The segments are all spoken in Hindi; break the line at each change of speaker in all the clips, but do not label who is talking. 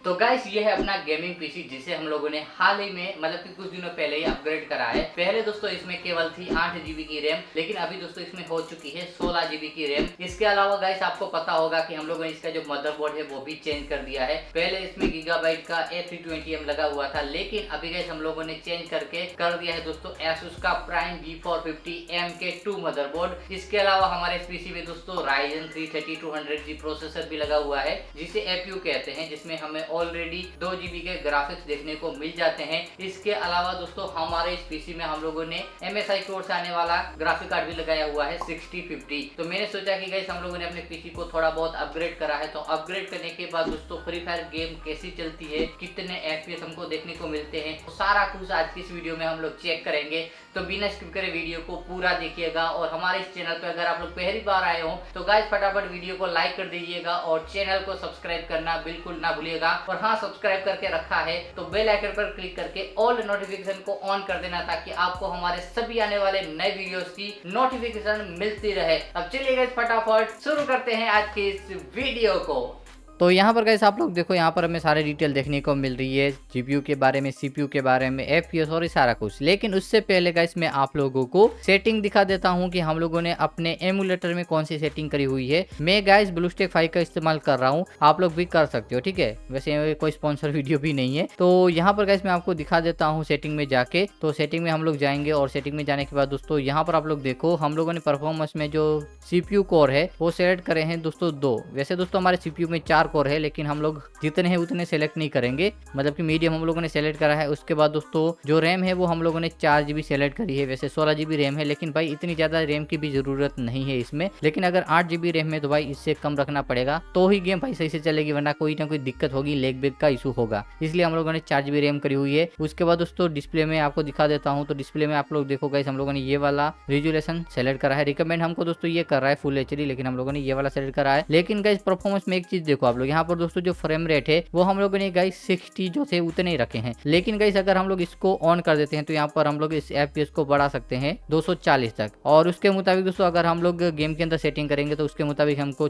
तो गाइस ये है अपना गेमिंग पीसी जिसे हम लोगों ने हाल ही में मतलब कि कुछ दिनों पहले ही अपग्रेड करा है। पहले दोस्तों इसमें केवल थी 8 GB की रैम, लेकिन अभी दोस्तों इसमें हो चुकी है 16 GB की रैम। इसके अलावा गाइस आपको पता होगा कि हम लोगों ने इसका जो मदरबोर्ड है वो भी चेंज कर दिया है। पहले इसमें गीगाबाइट का A320M लगा हुआ था, लेकिन अभी गाइस हम लोगों ने चेंज करके कर दिया है दोस्तों Asus का Prime B450 MK2 मदरबोर्ड। इसके अलावा हमारे इस पीसी में दोस्तों Ryzen 3 3200G प्रोसेसर भी लगा हुआ है जिसे FU कहते हैं, जिसमें हमें ऑलरेडी 2 GB के ग्राफिक्स देखने को मिल जाते हैं। इसके अलावा दोस्तों हमारे इस पीसी में हम लोगों ने MSI कोर से आने वाला ग्राफिक कार्ड भी लगाया हुआ है 6050। तो मैंने सोचा कि गाइस हम लोगों ने अपने पीसी को थोड़ा बहुत अपग्रेड करा है, तो अपग्रेड करने के बाद दोस्तों फ्री फायर गेम कैसी चलती है, कितने FPS हमको देखने को मिलते हैं, तो सारा कुछ आज की इस वीडियो में हम लोग चेक करेंगे। तो बिना स्किप करे वीडियो को पूरा देखिएगा, और हमारे इस चैनल पर अगर आप लोग पहली बार आए हो तो गाइस फटाफट वीडियो को लाइक कर दीजिएगा और चैनल को सब्सक्राइब करना बिल्कुल ना भूलिएगा। और हाँ, सब्सक्राइब करके रखा है तो बेल आइकन पर क्लिक करके ऑल नोटिफिकेशन को ऑन कर देना, ताकि आपको हमारे सभी आने वाले नए वीडियोस की नोटिफिकेशन मिलती रहे। अब चलिए गाइस फटाफट शुरू करते हैं आज की इस वीडियो को। तो यहाँ पर गाइस आप लोग देखो, यहाँ पर हमें सारे डिटेल देखने को मिल रही है, जीपीयू के बारे में, सीपीयू के बारे में, एफपीएस और सारा कुछ। लेकिन उससे पहले गाइस मैं आप लोगों को सेटिंग दिखा देता हूँ कि हम लोगों ने अपने एमुलेटर में कौन सी सेटिंग करी हुई है। मैं गाइस ब्लूस्टैक 5 का इस्तेमाल कर रहा हूँ, आप लोग भी कर सकते हो, ठीक है। वैसे कोई स्पॉन्सर वीडियो भी नहीं है। तो यहाँ पर गाइस मैं आपको दिखा देता हूँ सेटिंग में जाके। तो सेटिंग में हम लोग जाएंगे और सेटिंग में जाने के बाद दोस्तों यहाँ पर आप लोग देखो, हम लोगों ने परफॉर्मेंस में जो सीपीयू कोर है वो सेलेक्ट करे हैं दोस्तों 2। वैसे दोस्तों हमारे सीपीयू में 4 कोर है, लेकिन हम लोग जितने हैं उतने सेलेक्ट नहीं करेंगे, मतलब कि मीडियम हम लोगों ने सेलेक्ट करा है। उसके बाद दोस्तों जो रैम है वो हम लोगों ने 4 GB सेलेक्ट करी है। वैसे 16 GB रैम है, लेकिन भाई इतनी ज्यादा रैम की भी जरूरत नहीं है इसमें। लेकिन अगर 8 GB रैम है तो भाई इससे कम रखना पड़ेगा, तो ही गेम भाई सही से चलेगी, वरना कोई ना कोई दिक्कत होगी, लेग बेग का इशू होगा। इसलिए हम लोगों ने 4 GB रैम करी हुई है। उसके बाद दोस्तों डिस्प्ले में आपको दिखा देता हूँ। तो डिस्प्ले में आप लोग देखो गाइस, हम लोगों ने ये वाला रेजोल्यूशन सेलेक्ट करा है। रिकमेंड हमको दोस्तों ये कर रहा है फुल HD, लेकिन हम लोगों ने ये वाला सेलेक्ट करा है। लेकिन गाइस परफॉर्मेंस में एक चीज देखो आप लोग, यहाँ पर दोस्तों जो फ्रेम रेट है वो हम लोगों ने गाइस 60 जो थे उतने ही रखे हैं। लेकिन गाइस अगर हम लोग इसको ऑन कर देते हैं तो यहाँ पर हम लोग इस FPS को बढ़ा सकते हैं 240 तक। और उसके मुताबिक दोस्तों अगर हम लोग गेम के अंदर सेटिंग करेंगे तो उसके मुताबिक हमको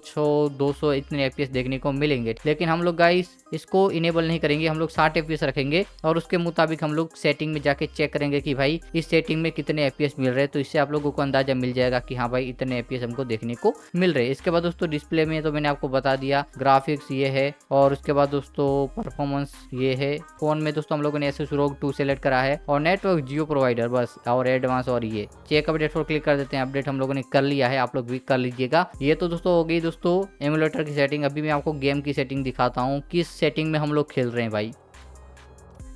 200 इतने FPS देखने को मिलेंगे। लेकिन हम लोग गाइस इसको इनेबल नहीं करेंगे, हम लोग 60 FPS रखेंगे और उसके मुताबिक हम लोग सेटिंग में जाके चेक करेंगे कि भाई इस सेटिंग में कितने FPS मिल रहे हैं। तो इससे आप लोगों को अंदाजा मिल जाएगा कि हाँ भाई इतने FPS हमको देखने को मिल रहे हैं। इसके बाद दोस्तों डिस्प्ले में तो मैंने आपको बता दिया, ग्राफिक्स ये है, और उसके बाद दोस्तों परफॉर्मेंस ये है। फोन में दोस्तों हम लोगों ने Asus ROG 2 सेलेक्ट करा है, और नेटवर्क जियो प्रोवाइडर बस, और एडवांस, और ये चेक अपडेट पर क्लिक कर देते हैं। अपडेट हम लोगों ने कर लिया है, आप लोग भी कर लीजिएगा। ये तो दोस्तों हो गई दोस्तों एमुलेटर की सेटिंग। अभी मैं आपको गेम की सेटिंग दिखाता हूँ, किस सेटिंग में हम लोग खेल रहे हैं भाई।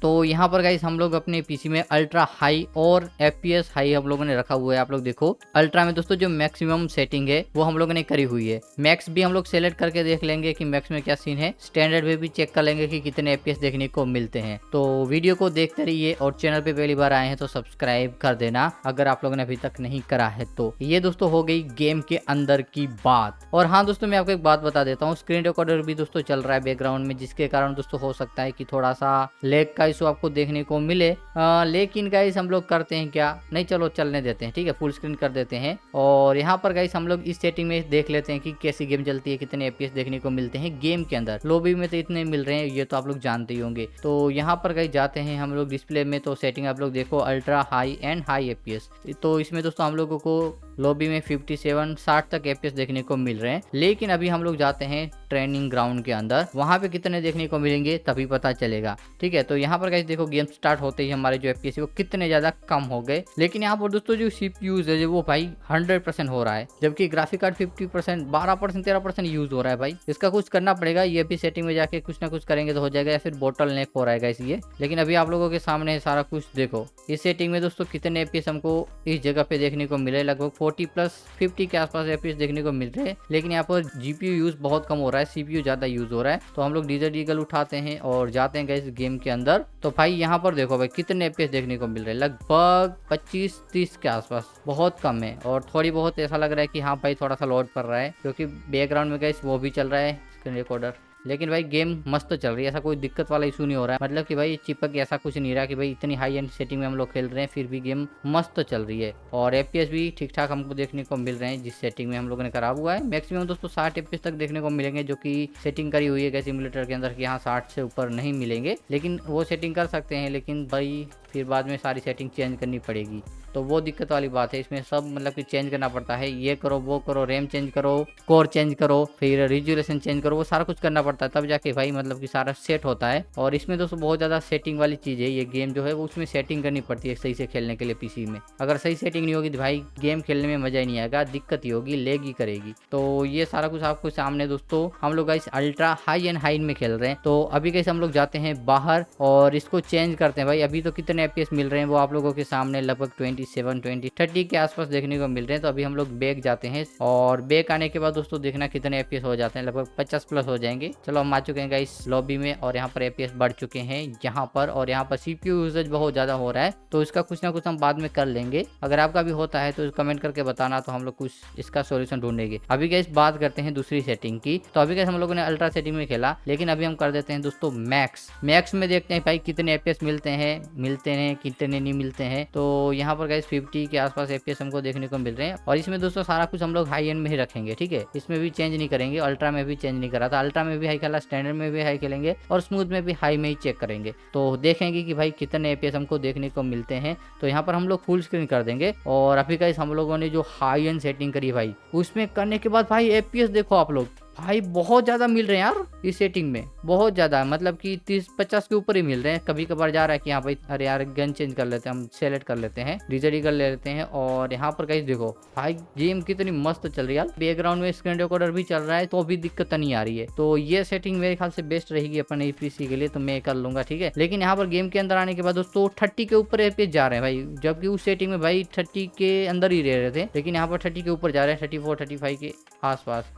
तो यहाँ पर गाइस हम लोग अपने पीसी में अल्ट्रा हाई और FPS हाई हम लोगों ने रखा हुआ है। आप लोग देखो अल्ट्रा में दोस्तों जो मैक्सिमम सेटिंग है वो हम लोगों ने करी हुई है। मैक्स भी हम लोग सेलेक्ट करके देख लेंगे कि मैक्स में क्या सीन है। स्टैंडर्ड में भी चेक कर लेंगे कि कितने FPS देखने को मिलते हैं। तो वीडियो को देखते रहिए, और चैनल पे पहली बार आए हैं तो सब्सक्राइब कर देना अगर आप लोगों ने अभी तक नहीं करा है। तो ये दोस्तों हो गई गेम के अंदर की बात। और हाँ दोस्तों मैं आपको एक बात बता देता हूँ, स्क्रीन रिकॉर्डर भी दोस्तों चल रहा है बैकग्राउंड में, जिसके कारण दोस्तों हो सकता है कि थोड़ा सा लैग का इशू आपको देखने को मिले। लेकिन गाइस हम लोग करते हैं क्या, नहीं चलो चलने देते हैं, ठीक है, फुल स्क्रीन कर देते हैं। और यहाँ पर गाइस हम लोग इस सेटिंग में देख लेते हैं कि कैसी गेम चलती है, कितने FPS देखने को मिलते हैं गेम के अंदर। लॉबी में तो इतने मिल रहे हैं, ये तो आप लोग जानते ही होंगे। तो यहाँ पर गाइस जाते हैं हम लोग डिस्प्ले में। तो सेटिंग आप लोग देखो ultra high and high FPS। तो इसमें दोस्तों हम लोगों को लॉबी में 57-60 तक FPS देखने को मिल रहे हैं। लेकिन अभी हम लोग जाते हैं ट्रेनिंग ग्राउंड के अंदर, वहां पे कितने देखने को मिलेंगे तभी पता चलेगा, ठीक है। तो यहाँ पर गाइस देखो गेम स्टार्ट होते ही हमारे जो FPS है वो कितने ज्यादा कम हो गए। लेकिन यहाँ पर दोस्तों जो CPU है वो भाई 100% हो रहा है, जबकि ग्राफिक कार्ड 50%, 12%, 13% यूज हो रहा है भाई। इसका कुछ करना पड़ेगा, ये भी सेटिंग में जाके कुछ ना कुछ करेंगे तो हो जाएगा, या फिर बोटल नेक हो रहा है गाइस ये। लेकिन अभी आप लोगों के सामने है सारा कुछ। देखो इस सेटिंग में दोस्तों कितने FPS हमको इस जगह पे देखने को मिले, लगभग 40+50 के आसपास FPS देखने को मिल रहे हैं। लेकिन यहाँ पर GPU यूज बहुत कम हो रहा है, CPU ज्यादा यूज हो रहा है। तो हम लोग डेजर्ट ईगल उठाते हैं और जाते हैं गाइस गेम के अंदर। तो भाई यहाँ पर देखो भाई कितने FPS देखने को मिल रहे हैं, लगभग 25-30 के आसपास, बहुत कम है। और थोड़ी बहुत ऐसा लग रहा है कि हाँ भाई थोड़ा सा लोड पड़ रहा है, क्योंकि बैकग्राउंड में गाइस वो भी चल रहा है स्क्रीन रिकॉर्डर। लेकिन भाई गेम मस्त चल रही है, ऐसा कोई दिक्कत वाला इशू नहीं हो रहा है। मतलब कि भाई चिपक ऐसा कुछ नहीं रहा कि भाई इतनी हाई एंड सेटिंग में हम लोग खेल रहे हैं फिर भी गेम मस्त चल रही है। और FPS भी ठीक ठाक हमको देखने को मिल रहे हैं जिस सेटिंग में हम लोगों ने करा हुआ है। मैक्सिमम दोस्तों 60 FPS तक देखने को मिलेंगे, जो कि सेटिंग करी हुई है सिमुलेटर के अंदर कि यहाँ 60 से ऊपर नहीं मिलेंगे, लेकिन वो सेटिंग कर सकते हैं। लेकिन भाई फिर बाद में सारी सेटिंग चेंज करनी पड़ेगी, तो वो दिक्कत वाली बात है। इसमें सब मतलब कि चेंज करना पड़ता है, ये करो वो करो, रैम चेंज करो, कोर चेंज करो, फिर रिजोल्यूशन चेंज करो, वो सारा कुछ करना पड़ता है, तब जाके भाई मतलब कि सारा सेट होता है। और इसमें दोस्तों बहुत ज़्यादा सेटिंग वाली चीज़ है, ये गेम जो है वो उसमें सेटिंग करनी पड़ती है सही से खेलने के लिए। पीसी में अगर सही सेटिंग नहीं होगी तो भाई गेम खेलने में मज़ा ही नहीं आएगा, दिक्कत ही होगी, लेग ही करेगी। तो ये सारा कुछ आपको सामने दोस्तों हम लोग guys ultra high and high में खेल रहे हैं। तो अभी गाइस हम लोग जाते हैं बाहर और इसको चेंज करते हैं। भाई अभी तो कितने FPS मिल रहे हैं वो आप लोगों के सामने लगभग 27, 20, 30 के आसपास देखने को मिल रहे हैं। तो अभी हम लोग बैक जाते हैं और बैक आने के बाद दोस्तों देखना कितने FPS हो जाते हैं, लगभग 50 प्लस हो जाएंगे। चलो हम आ चुके हैं गाइस लॉबी में और यहाँ पर FPS बढ़ चुके हैं यहाँ पर, और यहाँ पर CPU यूजेज बहुत ज्यादा हो रहा है, तो इसका कुछ ना कुछ हम बाद में कर लेंगे। अगर आपका भी होता है तो कमेंट करके बताना, तो हम लोग कुछ इसका सोल्यूशन ढूंढेंगे। अभी गाइस बात करते हैं दूसरी सेटिंग की। तो अभी गाइस हम लोगों ने अल्ट्रा सेटिंग में खेला, लेकिन अभी हम कर देते हैं दोस्तों मैक्स में देखते हैं भाई कितने FPS मिलते हैं कितने नहीं मिलते हैं। तो यहाँ पर गाइस 50 के आसपास FPS हमको देखने को मिल रहे हैं। और इसमें दोस्तों सारा कुछ हम लोग हाई एंड में ही रखेंगे, ठीक है, इसमें भी चेंज नहीं करेंगे। अल्ट्रा में भी चेंज नहीं करा था, अल्ट्रा में भी हाई खेला, स्टैंडर्ड में भी हाई खेलेंगे और स्मूथ में भी हाई में ही चेक करेंगे। तो देखेंगे कि भाई कितने FPS हमको देखने को मिलते हैं। तो यहाँ पर हम लोग फुल स्क्रीन कर देंगे। और अभी गाइस हम लोगों ने जो हाई एंड सेटिंग करी भाई, उसमें करने के बाद भाई FPS देखो आप लोग, भाई बहुत ज़्यादा मिल रहे हैं यार इस सेटिंग में, बहुत ज़्यादा, मतलब कि 30-50 के ऊपर ही मिल रहे हैं। कभी कभार जा रहा है कि हाँ भाई अरे यार गन चेंज कर लेते हैं, हम सेलेक्ट कर लेते हैं, डिजरी कर लेते हैं। और यहाँ पर गाइस देखो भाई गेम कितनी मस्त चल रही है यार, बैकग्राउंड में स्क्रीन रिकॉर्डर भी चल रहा है तो भी दिक्कत नहीं आ रही है। तो ये सेटिंग मेरे ख्याल से बेस्ट रहेगी अपन PC के लिए, तो मैं कर लूंगा, ठीक है। लेकिन यहाँ पर गेम के अंदर आने के बाद दोस्तों 30 के ऊपर FPS जा रहे हैं भाई, जबकि उस सेटिंग में भाई 30 के अंदर ही रह रहे थे, लेकिन यहाँ पर 30 के ऊपर जा रहे हैं, 34, 35 के आसपास।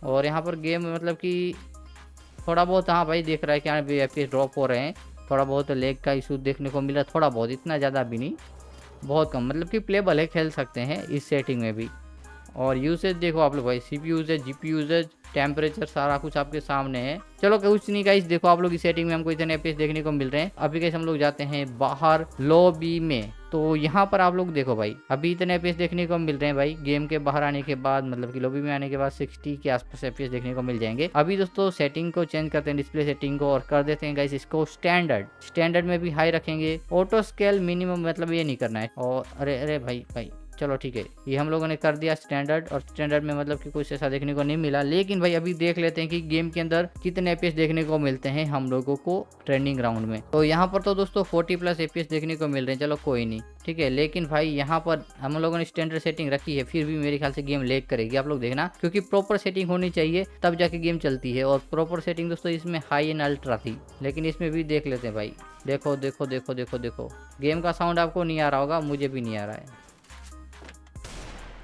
और यहाँ पर गेम मतलब कि थोड़ा बहुत हाँ भाई देख रहा है कि यहाँ भी FPS ड्रॉप हो रहे हैं, थोड़ा बहुत लेग का इशू देखने को मिला, थोड़ा बहुत, इतना ज़्यादा भी नहीं, बहुत कम, मतलब कि प्लेबल है, खेल सकते हैं इस सेटिंग में भी। और यूसेज देखो आप लोग भाई, CPU usage, GPU usage, temperature, सारा कुछ आपके सामने है। चलो कुछ नहीं गाइस, देखो आप लोग इस सेटिंग में हमको इतने FPS देखने को मिल रहे हैं। अभी गाइस हम लोग जाते हैं बाहर लॉबी में। तो यहाँ पर आप लोग देखो भाई अभी इतने FPS देखने को मिल रहे हैं भाई, गेम के बाहर आने के बाद मतलब कि लॉबी में आने के बाद 60 के आसपास FPS देखने को मिल जाएंगे। अभी दोस्तों सेटिंग को चेंज करते हैं, डिस्प्ले सेटिंग को, और कर देते हैं गाइस इसको स्टैंडर्ड में भी हाई रखेंगे, ऑटो स्केल मिनिमम, मतलब ये नहीं करना है। और अरे भाई चलो ठीक है, ये हम लोगों ने कर दिया स्टैंडर्ड, और स्टैंडर्ड में मतलब कि कुछ ऐसा देखने को नहीं मिला। लेकिन भाई अभी देख लेते हैं कि गेम के अंदर कितने FPS देखने को मिलते हैं हम लोगों को ट्रेंडिंग राउंड में। तो यहाँ पर तो दोस्तों 40 प्लस FPS देखने को मिल रहे हैं, चलो कोई नहीं, ठीक है। लेकिन भाई यहाँ पर हम लोगों ने स्टैंडर्ड सेटिंग रखी है, फिर भी मेरे ख्याल से गेम लेग करेगी, आप लोग देखना, क्योंकि प्रॉपर सेटिंग होनी चाहिए तब जाके गेम चलती है। और प्रॉपर सेटिंग दोस्तों इसमें हाई एंड अल्ट्रा थी, लेकिन इसमें भी देख लेते हैं भाई। देखो देखो देखो देखो देखो, गेम का साउंड आपको नहीं आ रहा होगा, मुझे भी नहीं आ रहा है,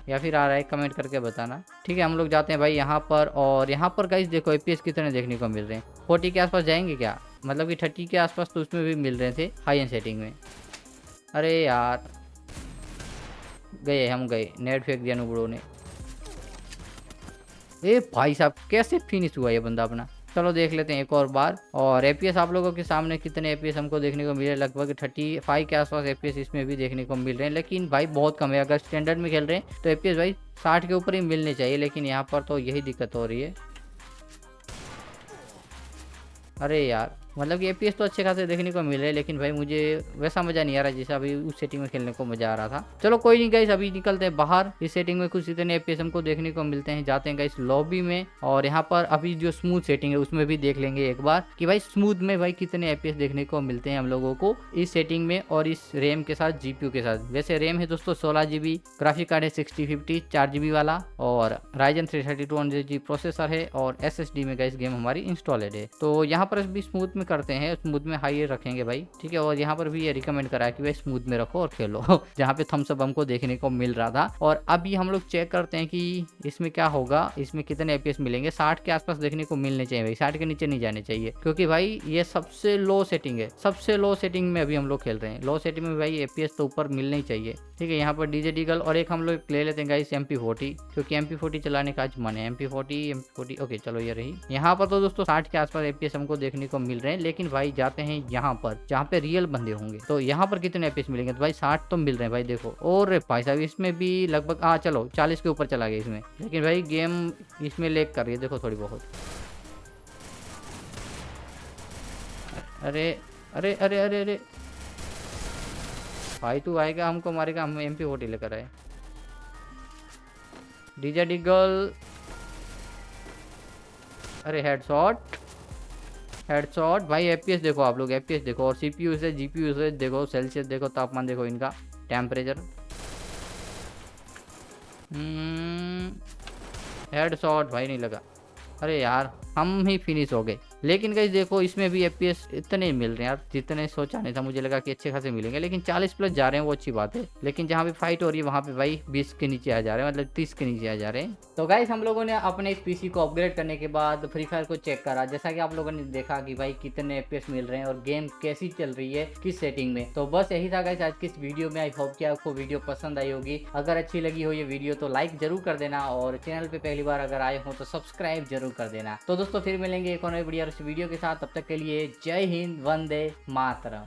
या फिर आ रहा है कमेंट करके बताना, ठीक है। हम लोग जाते हैं भाई यहाँ पर, और यहाँ पर गाइस देखो FPS कितने देखने को मिल रहे हैं, 40 के आसपास जाएंगे क्या, मतलब कि 30 के आसपास तो उसमें भी मिल रहे थे हाई एंड सेटिंग में। अरे यार हम गए, नेट फेंक दिया नुबड़ों ने। ए भाई साहब कैसे फिनिश हुआ ये बंदा अपना। चलो देख लेते हैं एक और बार। और FPS आप लोगों के सामने कितने FPS हमको देखने को मिल रहे हैं, लगभग 35 के आसपास FPS इसमें भी देखने को मिल रहे हैं, लेकिन भाई बहुत कम है। अगर स्टैंडर्ड में खेल रहे हैं तो FPS भाई 60 के ऊपर ही मिलने चाहिए, लेकिन यहाँ पर तो यही दिक्कत हो रही है। अरे यार मतलब कि FPS तो अच्छे खासे देखने को मिल रहे हैं, लेकिन भाई मुझे वैसा मजा नहीं आ रहा जैसा अभी उस सेटिंग में खेलने को मजा आ रहा था। चलो कोई नहीं गाइस, अभी निकलते हैं बाहर। इस सेटिंग में कुछ इतने FPS हमको देखने को मिलते हैं, जाते हैं गाइस लॉबी में, और यहाँ पर अभी जो स्मूथ सेटिंग है उसमें भी देख लेंगे एक बार कि भाई स्मूथ में भाई कितने FPS देखने को मिलते हैं हम लोगों को इस सेटिंग में, और इस रैम के साथ, GPU के साथ। वैसे रैम है दोस्तों 16 GB, ग्राफिक कार्ड है 6050 4 GB वाला, और Ryzen 3 3200G प्रोसेसर है, और SSD में गाइस गेम हमारी इंस्टॉलेड है। तो यहाँ पर भी स्मूथ में करते हैं, स्मूथ में हाई रखेंगे भाई, ठीक है। और यहाँ पर भी ये रिकमेंड करा है कि भाई स्मूथ में रखो और खेलो जहाँ पे थम्स अप हमको देखने को मिल रहा था। और अभी हम लोग चेक करते हैं कि इसमें क्या होगा, इसमें कितने एपीएस मिलेंगे। 60 के आसपास देखने को मिलने चाहिए भाई, 60 के नीचे नहीं जाने चाहिए, क्योंकि भाई ये सबसे लो सेटिंग है, सबसे लो सेटिंग में अभी हम लोग खेल रहे हैं। लो सेटिंग में भाई एपीएस तो ऊपर मिलने ही चाहिए, ठीक है। यहाँ पर डीजे डीगल और एक हम लोग ले लेते हैं गाइस MP40, क्योंकि MP40 चलाने का आज मन है। MP40 ओके चलो ये रही। यहाँ पर तो दोस्तों 60 के आसपास एपीएस हमको देखने को मिल रहे हैं, लेकिन भाई जाते हैं यहाँ पर जहाँ पे रियल बंदे होंगे, तो यहाँ पर कितने एपीएस मिलेंगे। तो भाई 60 तो मिल रहे हैं भाई, देखो। और भाई साहब इसमें भी लगभग चलो 40 के ऊपर चला गया इसमें, लेकिन भाई गेम इसमें लेग कर रही है, देखो थोड़ी बहुत। अरे अरे अरे अरे अरे भाई तू आएगा हमको मारेगा, हम MP40 लेकर आए। डीजे डिगल, अरे हेडशॉट हेडशॉट भाई। एपीएस देखो आप लोग, एपीएस देखो, और सीपीयू से जीपीयू से देखो, सेल्सियस देखो, तापमान देखो, इनका टेम्परेचर। हेडशॉट भाई नहीं लगा, अरे यार हम ही फिनिश हो गए। लेकिन गाइस देखो इसमें भी एपीएस इतने मिल रहे हैं यार, जितने सोचा नहीं था। मुझे लगा कि अच्छे खासे मिलेंगे, लेकिन 40 प्लस जा रहे हैं, वो अच्छी बात है। लेकिन जहाँ भी फाइट हो रही है वहाँ पे भाई 20 के नीचे आ जा रहे हैं, मतलब 30 के नीचे आ जा रहे हैं। तो गाइस हम लोगों ने अपने इस पीसी को अपग्रेड करने के बाद फ्री फायर को चेक करा, जैसा कि आप लोगों ने देखा कि भाई कितने एपीएस मिल रहे हैं और गेम कैसी चल रही है, किस सेटिंग में। तो बस यही था गाइस आज की इस वीडियो में। आई होप कि आपको वीडियो पसंद आई होगी। अगर अच्छी लगी हो ये वीडियो तो लाइक जरूर कर देना, और चैनल पे पहली बार अगर आए हो तो सब्सक्राइब जरूर कर देना। तो दोस्तों फिर मिलेंगे एक और नई वीडियो के साथ, तब तक के लिए जय हिंद, वंदे मातरम।